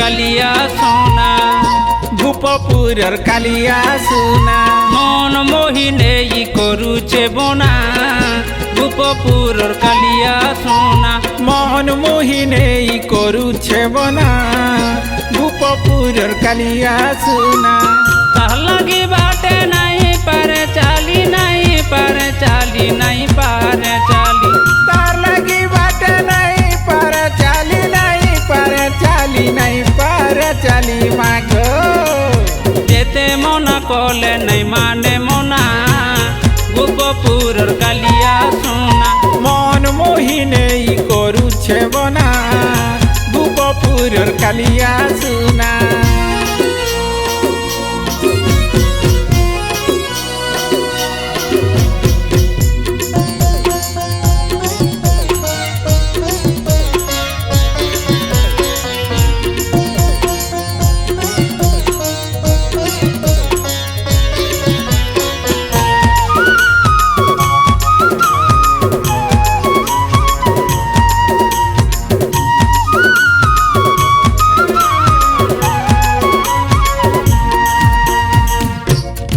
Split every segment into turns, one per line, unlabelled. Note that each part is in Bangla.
কালিয়া সোনা
ভূপপুরর কালিয়া সোনা
মন মোহিনে ই করুছে বনা ভূপপুরর কালিয়া সোনা
মন মোহিনে করুছে বনা ভূপপুরর কালিয়া সোনা
তার লাগি বাটে নাই পারে চালি নাই পারে চালি নাই পারে চালি
তার লাগি বাটে নাই পারে চালি নাই পারে চালি নাই পারে চালি মাগো
যেতে মনা কলে নাই মানে মনা ভূপপুরর কালিয়া সোনা
মন মোহিনে করুছে বনা ভূপপুরর কালিয়া সোনা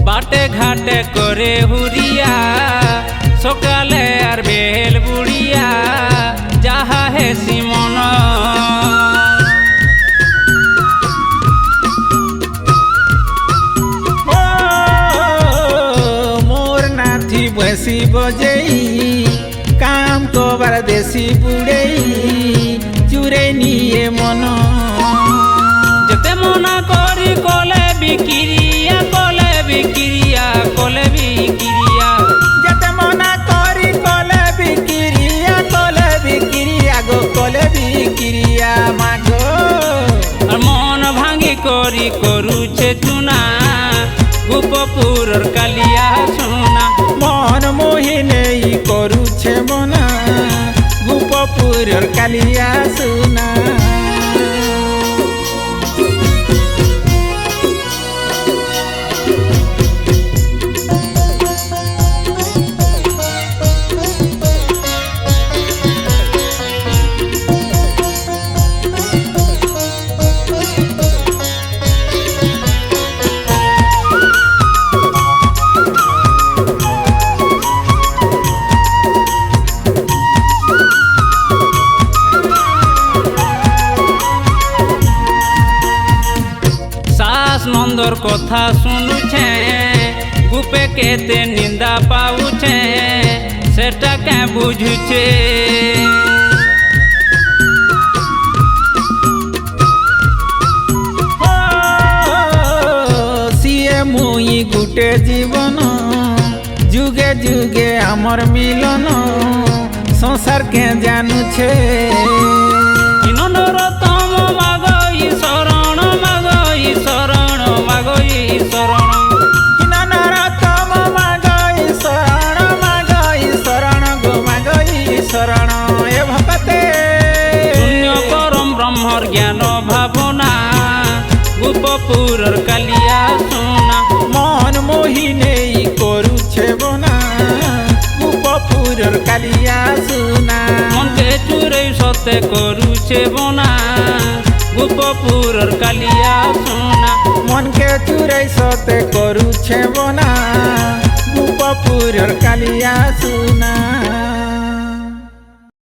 বাটে ঘাটে করে হুরিয়া সকালে আর বেল বুড়িয়া যাহা হে সিমন
ও মোর নাথি বসি বজেই কাম কবার দেশি বুড়েই চুরে নিয়ে মন
যেতে মনা করি কলে বিক্রিয়া কলে বিক্রিয়া কলে বিক্রিয়া
যেতে মনা করি কলে বিক্রিয়া গো কলে বিক্রিয়া মাগো
আর মন ভাঙি করি করুছে চুনা ভূপপুরর কালিয়া সোনা
মন মোহিনে করুছে মনা ভূপপুরর কালিয়া সোনা
নন্দর কথা শুনুছে গুপে কেতে নিন্দা পাউছে সেটা কে বুঝুছে
সিয়ে মুই গুটে জীবন যুগে যুগে আমার মিলন সংসার কে জানুছে
নরতম মাগই শরণ মাগই শরণ মাগই শরণ
নরতম মাগই শরণ গো মাগই শরণ এ ভকতে
শূন্য পরম ব্রহ্মর জ্ঞান ভাবনা ভূপপুরর কালিয়া সোনা
মন মোহিনে করুছে বনা ভূপপুরর কালিয়া সোনা
মনকে চুরে সতে করুছে বনা ভূপপুরর কালিয়া সোনা
মনকে চুরাই সতে করুছে বনা ভূপপুরর কালিয়া